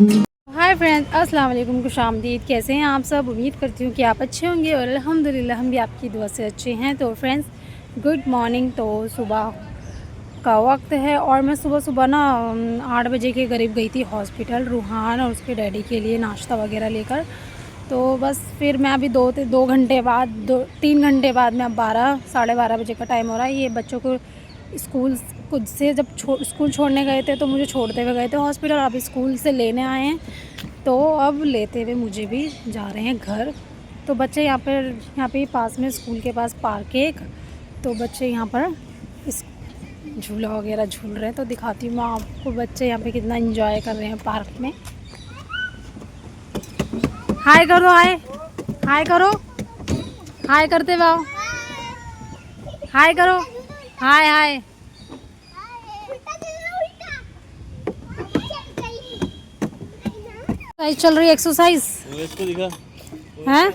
Hi friends, अस्सलाम वालेकुम, खुशामदीद। कैसे हैं आप सब? उम्मीद करती हूँ कि आप अच्छे होंगे और अल्हम्दुलिल्लाह हम भी आपकी दुआ से अच्छे हैं। तो फ्रेंड्स, गुड मॉर्निंग। तो सुबह का वक्त है और मैं सुबह सुबह ना 8 बजे के करीब गई थी हॉस्पिटल, रूहान और उसके डैडी के लिए नाश्ता वगैरह लेकर। तो बस फिर मैं अभी 2 घंटे बाद 3 घंटे बाद मैं अब 12 साढ़े 12 बजे का टाइम हो रहा है। ये बच्चों को स्कूल खुद से जब स्कूल छोड़ने गए थे तो मुझे छोड़ते हुए गए थे हॉस्पिटल, अब स्कूल से लेने आए हैं तो अब लेते हुए मुझे भी जा रहे हैं घर। तो बच्चे यहाँ पे पास में स्कूल के पास पार्क है एक, तो बच्चे यहाँ पर इस झूला वगैरह झूल रहे हैं। तो दिखाती हूँ मैं आपको बच्चे यहाँ पे कितना एंजॉय कर रहे हैं पार्क में। हाय करो, हाय हाय करो, हाय करते हुए आओ, हाय करो, हाय हाय। चल रही है एक्सरसाइज है,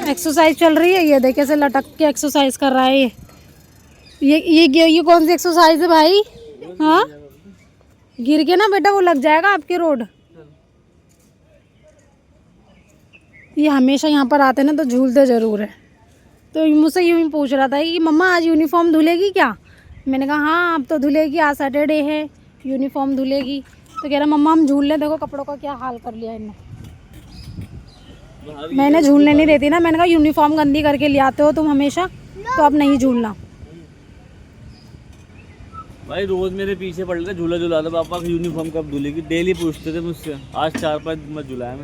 एक्सरसाइज चल रही है। ये देख कैसे लटक के एक्सरसाइज कर रहा है। ये कौन सी एक्सरसाइज है भाई? हाँ, गिर के ना बेटा वो लग जाएगा आपके रोड। ये हमेशा यहाँ पर आते ना तो झूलते ज़रूर है। तो मुझसे यूँ ही पूछ रहा था कि मम्मा आज यूनिफॉर्म धुलेगी क्या? मैंने कहा हाँ अब तो धुलेगी, आज सैटरडे है, यूनिफॉर्म धुलेगी। तो कह रहा मम्मा हम झूल लें, देखो कपड़ों का क्या हाल कर लिया इन्होंने। मैंने झूलने नहीं देती ना, मैंने कहा यूनिफॉर्म गंदी करके ले आते हो तुम हमेशा, तो अब नहीं झूलना। भाई रोज मेरे पीछे पड़ रहे झूला झूला था, पापा की यूनिफॉर्म कब धुलेगी, डेली पूछते थे मुझसे। आज 4-5 दिन में झुलाया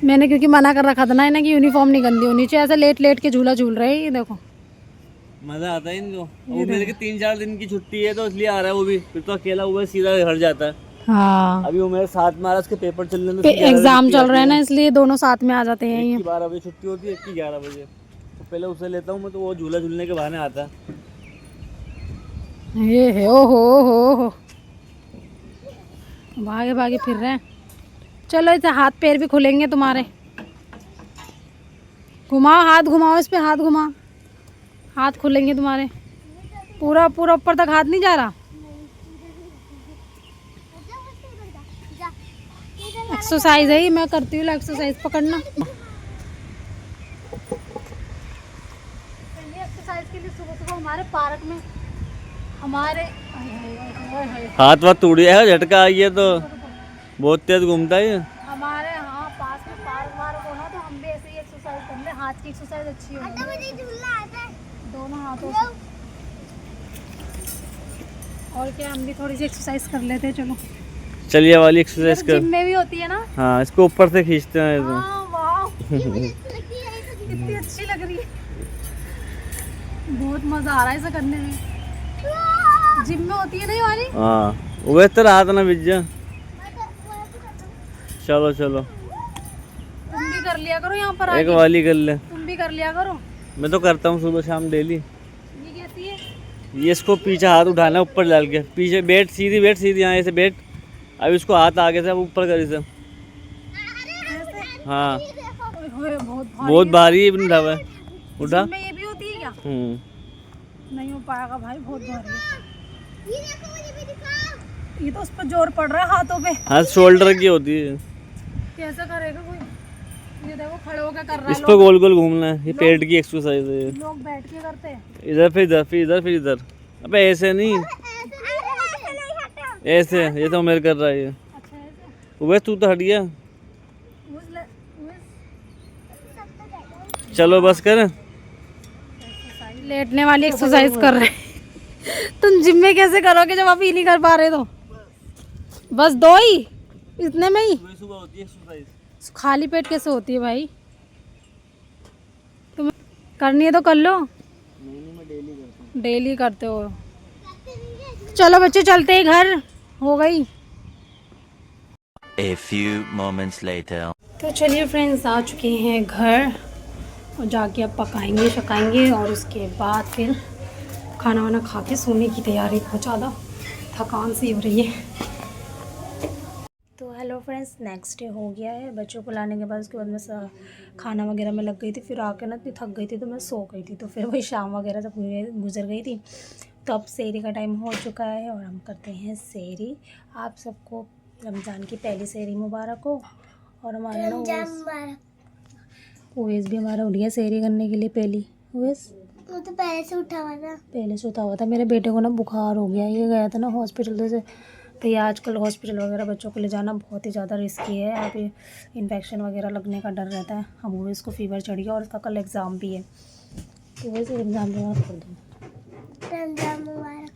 मैंने क्योंकि मना कर रखा था ना इन्हें कि यूनिफॉर्म नहीं गंदी होनी चाहिए। ऐसे लेट लेट के झूला झूल रहे हैं ये देखो, मजा आता है इनको। वो मेरे की 3-4 दिन की छुट्टी है तो इसलिए आ रहा है वो भी, फिर तो अकेला हुआ सीधा घर जाता है। हाँ, अभी वो मेरे साथ में आ रहा है, उसके पेपर चल रहे हैं, एग्जाम चल रहे हैं ना, इसलिए दोनों साथ में आ जाते हैं। एक की 12 बजे छुट्टी होती है, एक की 11 बजे। तो पहले उसे लेता हूँ मैं, तो वो झूला झूलने के बहाने आता है। ये है हो भागे भागे फिर रहे हैं। चलो इसे हाथ पैर भी खुलेंगे तुम्हारे। घुमाओ हाथ, घुमाओ इस पे हाथ, घुमाओ, हाथ खुलेंगे तुम्हारे। पूरा पूरा ऊपर तक हाथ नहीं जा रहा। एक्सरसाइज है, मैं करती हूँ एक्सरसाइज, पकड़ना। एक्सरसाइज के लिए सुबह सुबह हमारे पार्क में हमारे हाथ वाथ टूट गया है, झटका आई है तो बहुत तेज घूमता है हमारे। हाँ, पास में पार्क वार्क हो ना तो हम भी ऐसे ही एक्सरसाइज कर ले। हाथ की एक्सरसाइज अच्छी होगी दोनों हाथों से। और क्या, हम भी थोड़ी सी एक्सरसाइज कर लेते हैं। चलो चलिए वाली एक्सरसाइज कर, जिम में भी होती है ना। हाँ इसको ऊपर से खींचते हैं तो। हाँ, वाह कितनी अच्छी लग रही है, बहुत मजा आ रहा है इसे करने में। जिम में होती है ना ये वाली। हाँ वो तो रहा था ना बिज्जा। चलो चलो तुम भी कर लिया करो यहाँ पर एक आके। वाली कर ले, तुम भी कर लिया करो। मैं तो करता हूँ सुबह शाम डेली। ये कैसी है? ये इसको पीछे हाथ उठाना है, ऊपर डाल के पीछे बैठ, सीधी यहाँ ऐसे बैठ। अब इसको हाथ आगे से अब ऊपर कर इसे। हाँ बहुत भारी है, उठा हुआ है, उठा। जिम में ये भी होती है क्या? नहीं हो पाएगा भाई, बहुत भारी है। ये तो उस पर जोर पड़ रहा है हाथों पे। हाँ शोल्डर की होती है। कैसे करेगा कोई? ये देखो खड़े होकर कर रहा है। इस पर गोल गोल घूमना है, ये पेट की एक्सरसाइज है। लोग बैठ के करते हैं। इधर फिर इधर, फिर इधर, फिर इधर। अबे ऐसे नहीं, ऐसे। ये तो मेरे कर रहा है ये। अच्छा ऐसे। वह तू तो हट गया। चलो बस कर। लेटने वाली एक्सरसाइज कर रहे हैं। तुम जिम में कैसे करोगे जब आप ही नहीं कर पा रहे? तो बस 2 ही, इतने में ही सुबह होती है एक्सरसाइज। खाली पेट कैसे होती है भाई? तुम्हें करनी है तो कर लो। नहीं मैं डेली करता हूँ। डेली करते हो? चलो बच्चे चलते हैं घर, हो गई। A few moments later. तो चलिए फ्रेंड्स, आ चुके हैं घर और जाके अब पकाएंगे शकाएंगे और उसके बाद फिर खाना वाना खा के सोने की तैयारी। बहुत ज़्यादा थकान सी हो रही है। तो हेलो फ्रेंड्स, नेक्स्ट डे हो गया है। बच्चों को लाने के बाद उसके बाद मैं खाना वगैरह में लग गई थी। फिर आके ना इतनी थक गई थी तो मैं सो गई थी। तो फिर वही शाम वगैरह जब गुजर गई थी तो अब सेहरी का टाइम हो चुका है और हम करते हैं सेहरी। आप सबको रमज़ान की पहली सेहरी मुबारक हो। और हमारा ना ओवेस भी हमारा उठ गया सेहरी करने के लिए पहली। ओवेस वो तो पहले से उठा हुआ था। मेरे बेटे को ना बुखार हो गया, ये गया था ना हॉस्पिटल से। तो ये आजकल हॉस्पिटल वगैरह बच्चों को ले जाना बहुत ही ज़्यादा रिस्की है। अभी इन्फेक्शन वगैरह लगने का डर रहता है। अब वो इसको फीवर चढ़ गया और इसका कल एग्ज़ाम भी है। तो वैसे एग्ज़ाम मुबारक कर दूँ। रमजान मुबारक।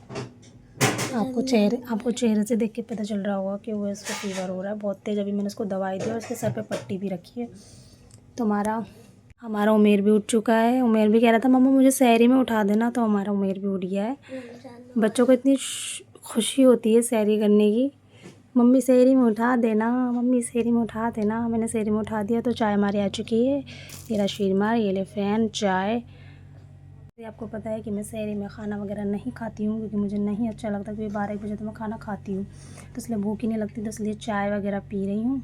आपको चेहरे से देख के पता चल रहा होगा कि वो इसको फीवर हो रहा है बहुत तेज़। अभी मैंने इसको दवाई दी और इसके सर पे पट्टी भी रखी है। तो हमारा उमेर भी उठ चुका है। उमेर भी कह रहा था मम्मा मुझे सेहरी में उठा देना, तो हमारा उमेर भी उठ गया है। बच्चों को इतनी खुशी होती है सेहरी करने की, मम्मी सेहरी में उठा देना, मम्मी सेहरी में उठा देना। मैंने सेहरी में उठा दिया। तो चाय हमारी आ चुकी है। मेरा शीरमार, ये ले फैन, चाय। आपको पता है कि मैं सेहरी में खाना वगैरह नहीं खाती हूँ क्योंकि मुझे नहीं अच्छा लगता, क्योंकि 12-1 बजे तो मैं खाना खाती हूँ, तो इसलिए भूख ही नहीं लगती, तो इसलिए चाय वगैरह पी रही हूँ।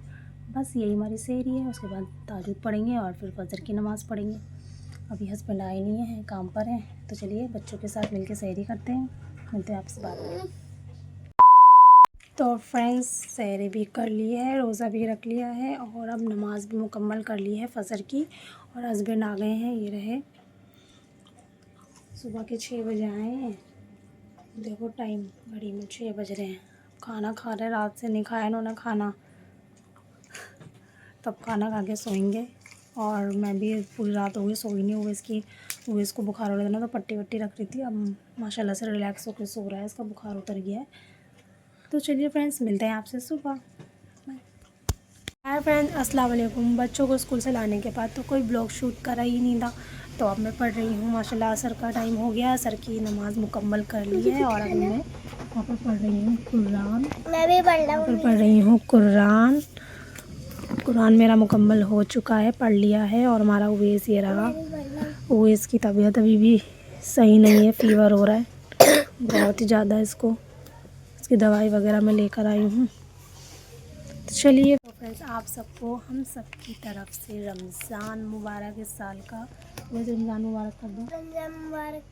बस यही हमारी सेहरी है। उसके बाद ताजुद पढ़ेंगे और फिर फजर की नमाज़ पढ़ेंगे। अभी हस्बैंड आए नहीं हैं, काम पर हैं। तो चलिए बच्चों के साथ मिलके सेहरी करते हैं। मिलते हैं आपसे बाद में। तो फ्रेंड्स सेहरी भी कर ली है, रोज़ा भी रख लिया है और अब नमाज़ भी मुकम्मल कर ली है फजर की। और हस्बैंड आ गए हैं, ये रहे। सुबह के 6 बजे आए हैं। देखो टाइम घड़ी में 6 बज रहे हैं। खाना खा रहे, रात से नहीं खाया इन्होंने खाना, तब खाना खा के सोएंगे। और मैं भी पूरी रात हो गई सोई नहीं। वो इसको बुखार हो रहा था ना, तो पट्टी वट्टी रख रही थी। अब माशाल्लाह से रिलैक्स होकर सो रहा है, इसका बुखार उतर गया है। तो चलिए फ्रेंड्स मिलते हैं आपसे सुबह। हाय फ्रेंड्स, अस्सलाम वालेकुम। बच्चों को स्कूल से लाने के बाद तो कोई ब्लॉग शूट करा ही नहीं था। तो अब मैं पढ़ रही हूँ। माशाल्लाह असर का टाइम हो गया, असर की नमाज़ मुकम्मल कर ली है। और अभी मैं यहाँ पर पढ़ रही हूँ कुरान। मैं भी पढ़ रही हूँ कुरान। कुरान मेरा मुकम्मल हो चुका है, पढ़ लिया है। और हमारा उवैस ये रहा। उवैस की तबीयत अभी भी सही नहीं है, फ़ीवर हो रहा है बहुत ही ज़्यादा। इसकी दवाई वगैरह मैं लेकर आई हूँ। तो चलिए तो फ्रेंड्स, आप सबको हम सब की तरफ से रमज़ान मुबारक। इस साल का वैसे रमज़ान मुबारक कर दो। रमजान मुबारक।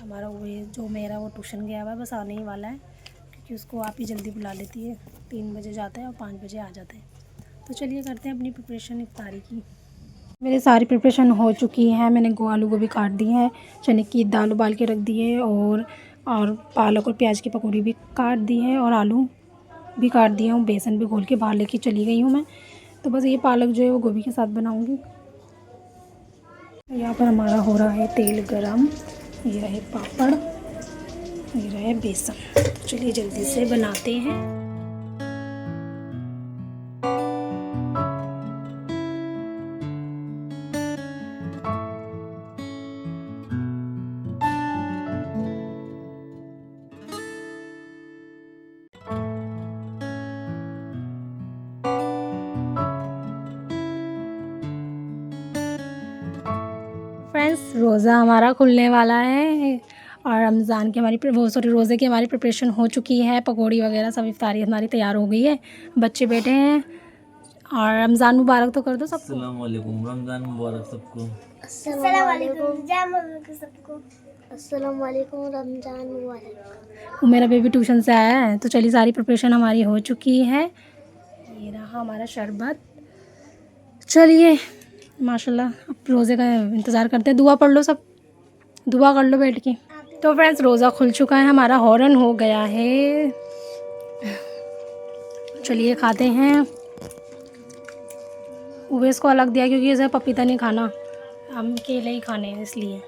हमारा जो मेरा वो ट्यूशन गया हुआ है, बस आने ही वाला है, क्योंकि उसको आप ही जल्दी बुला लेती है। 3 बजे जाता है और 5 बजे आ जाता है। तो चलिए करते हैं अपनी प्रिपरेशन इफ्तारी की। मेरी सारी प्रिपरेशन हो चुकी है। मैंने आलू गोभी काट दी है, चने की दाल उबाल के रख दी है, और पालक और प्याज की पकौड़ी भी काट दी है, और आलू भी काट दिया हूँ। बेसन भी घोल के बाहर लेके चली गई हूँ मैं। तो बस ये पालक जो है वो गोभी के साथ बनाऊँगी। यहाँ पर हमारा हो रहा है तेल गरम। ये रहे पापड़, ये रहे बेसन। तो चलिए जल्दी से बनाते हैं। फ्रेंड्स रोज़ा हमारा खुलने वाला है और रमज़ान की रोज़े की हमारी प्रिपरेशन हो चुकी है। पकौड़ी वगैरह सब इफ्तारी हमारी तैयार हो गई है। बच्चे बैठे हैं। और रमज़ान मुबारक तो कर दो सबको। अस्सलाम वालेकुम, रमज़ान मुबारक सबको। अस्सलाम वालेकुम। रमजान मुबारक सबको। अस्सलाम वालेकुम। रमजान मुबारक। वो मेरा बेबी ट्यूशन से आया है। तो चलिए सारी प्रिपरेशन हमारी हो चुकी है। ये रहा हमारा शरबत। चलिए माशाल्लाह अब रोज़े का इंतज़ार करते हैं। दुआ पढ़ लो, सब दुआ कर लो बैठ के। तो फ्रेंड्स रोज़ा खुल चुका है, हमारा हॉर्न हो गया है। चलिए खाते हैं। उवैस को अलग दिया क्योंकि इसे पपीता नहीं खाना, हम केले ही खाने हैं इसलिए।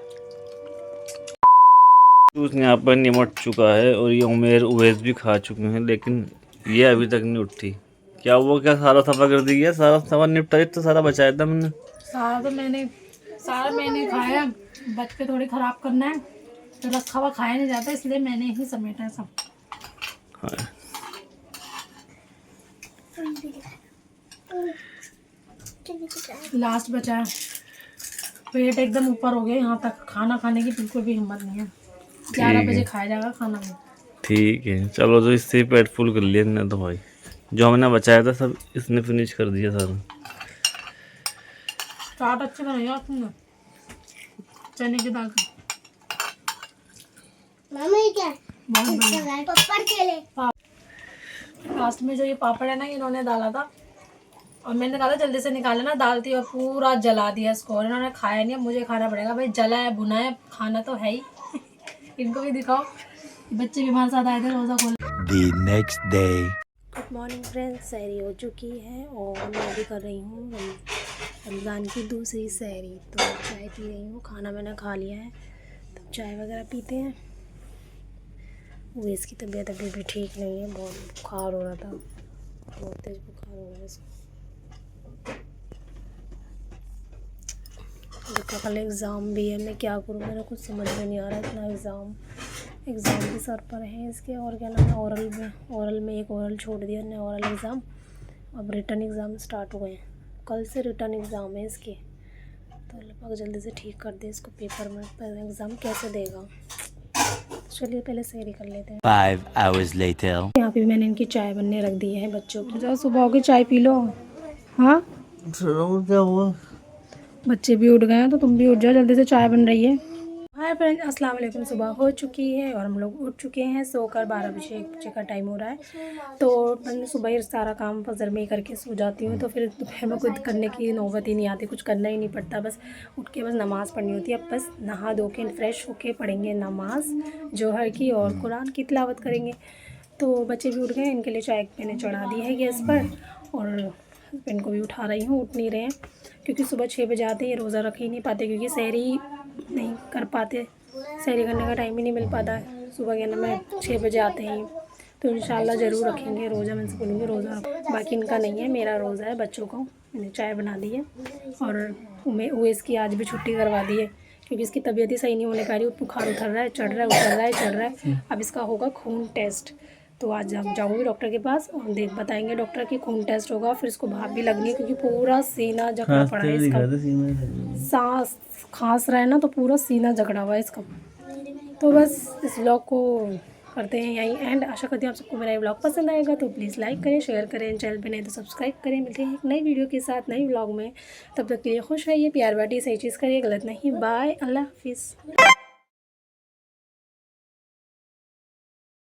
जूस यहाँ पर निमट चुका है और ये उमेर उवैस भी खा चुके हैं, लेकिन ये अभी तक नहीं उठी। क्या वो क्या सारा सफ़ा कर दिया? सारा सफ़ा निपटा तो सारा बचाया था मैंने। सारा मैंने खाया। बच के थोड़ी ख़राब करना है, तो रखा हुआ खाया नहीं जाता, इसलिए मैंने ही समेटा सब। हाँ। लास्ट बचा है। पेट एकदम ऊपर हो गया, यहाँ तक खाना खाने की बिल्कुल भी हिम्मत नहीं है। 11 बजे खाया जाएगा खाना में। ठीक है चलो, तो इससे पेट फुल कर लिया ना। तो भाई जो हमने बचाया था सब इसने फिनिश कर दिया सारा। चाट अच्छी बनाई आपने चने की दाल का। क्या है? बहुत बढ़िया। पप्पड़ केले। लास्ट में जो ये पापड़ है ना, इन्होंने डाला था और मैंने कहा था जल्दी से निकाला ना, डालती और पूरा जला दिया इसको, और इन्होंने खाया नहीं। अब मुझे खाना पड़ेगा भाई, जला है भुना है, खाना तो है ही। इनको भी दिखाओ, बच्चे भी हमारे साथ आए थे रोज़ा खोल। The next day. Good morning friends, सहरी हो चुकी है और मैं भी कर रही हूँ रमज़ान की दूसरी सहरी। तो चाय पी रही हूँ, खाना मैंने खा लिया है, तो चाय वगैरह पीते हैं। वो इसकी तबीयत अभी भी ठीक नहीं है, बहुत बुखार हो रहा था, बहुत तेज़ बुखार हो रहा है इसको। देखो कल एग्ज़ाम भी है, मैं क्या करूँ, मेरा कुछ समझ में नहीं आ रहा। इतना एग्ज़ाम भी सर पर है इसके, और क्या नाम है, ओरल में एक ओरल छोड़ दिया ने, ओरल एग्ज़ाम। अब रिटर्न एग्ज़ाम स्टार्ट हुए हैं, कल से रिटर्न एग्ज़ाम है इसके। तो लगभग जल्दी से ठीक कर दे इसको, पेपर में पहले एग्ज़ाम कैसे देगा। चलिए पहले सहरी कर लेते हैं। 5 hours later. यहाँ पे भी मैंने इनकी चाय बनने रख दी है बच्चों की। जाओ सुबह होगी चाय पी लो। हाँ क्या हुआ? बच्चे भी उठ गए हैं, तो तुम भी उठ जाओ, जल्दी से चाय बन रही है। हाय फ्रेंड्स, अस्सलाम वालेकुम। सुबह हो चुकी है और हम लोग उठ चुके हैं सोकर। 12 बजे 1 बजे का टाइम हो रहा है। तो मैं सुबह ही सारा काम फजर में ही करके सो जाती हूँ, तो फिर दोपहर में कुछ करने की नौबत ही नहीं आती, कुछ करना ही नहीं पड़ता, बस उठ के बस नमाज़ पढ़नी होती है। अब बस नहा धो के फ्रेश होके पढ़ेंगे नमाज जोहर की और कुरान की तिलावत करेंगे। तो बच्चे भी उठ गए, इनके लिए चाय मैंने चढ़ा दी है गैस पर, और इनको भी उठा रही हूँ। उठ नहीं रहे हैं क्योंकि सुबह 6 बजे आते हैं, रोज़ा रख ही नहीं पाते क्योंकि सहरी नहीं कर पाते, सहरी करने का टाइम ही नहीं मिल पाता है। सुबह क्या नाम है 6 बजे आते हैं, तो इंशाल्लाह ज़रूर रखेंगे रोज़ा। मैं से बोलूँगी रोज़ा रखो, बाकी इनका नहीं है, मेरा रोज़ा है। बच्चों को मैंने चाय बना दी है और उवेस की आज भी छुट्टी करवा दी है क्योंकि इसकी तबीयत ही सही नहीं होने का रही। बुखार उतर रहा है, चढ़ रहा है, उतर रहा है, चढ़ रहा है। अब इसका होगा खून टेस्ट, तो आज जाऊँगी डॉक्टर के पास और बताएंगे डॉक्टर की खून टेस्ट होगा। फिर इसको भाप भी लगनी है क्योंकि पूरा सीना जकड़ा पड़ा है इसका, सांस खांस रहा है ना, तो पूरा सीना जकड़ा हुआ है इसका। तो बस इस व्लॉग को करते हैं यहीं एंड। आशा करती हूँ आप सबको मेरा ये व्लॉग पसंद आएगा, तो प्लीज़ लाइक करें, शेयर करें, चैनल पे नहीं तो सब्सक्राइब करें। मिलते हैं एक नई वीडियो के साथ, नई व्लॉग में। तब तक के लिए खुश रहिए, प्यार बांटिए, सही चीज़ करिए, गलत नहीं। बाय, अल्लाह हाफिज़।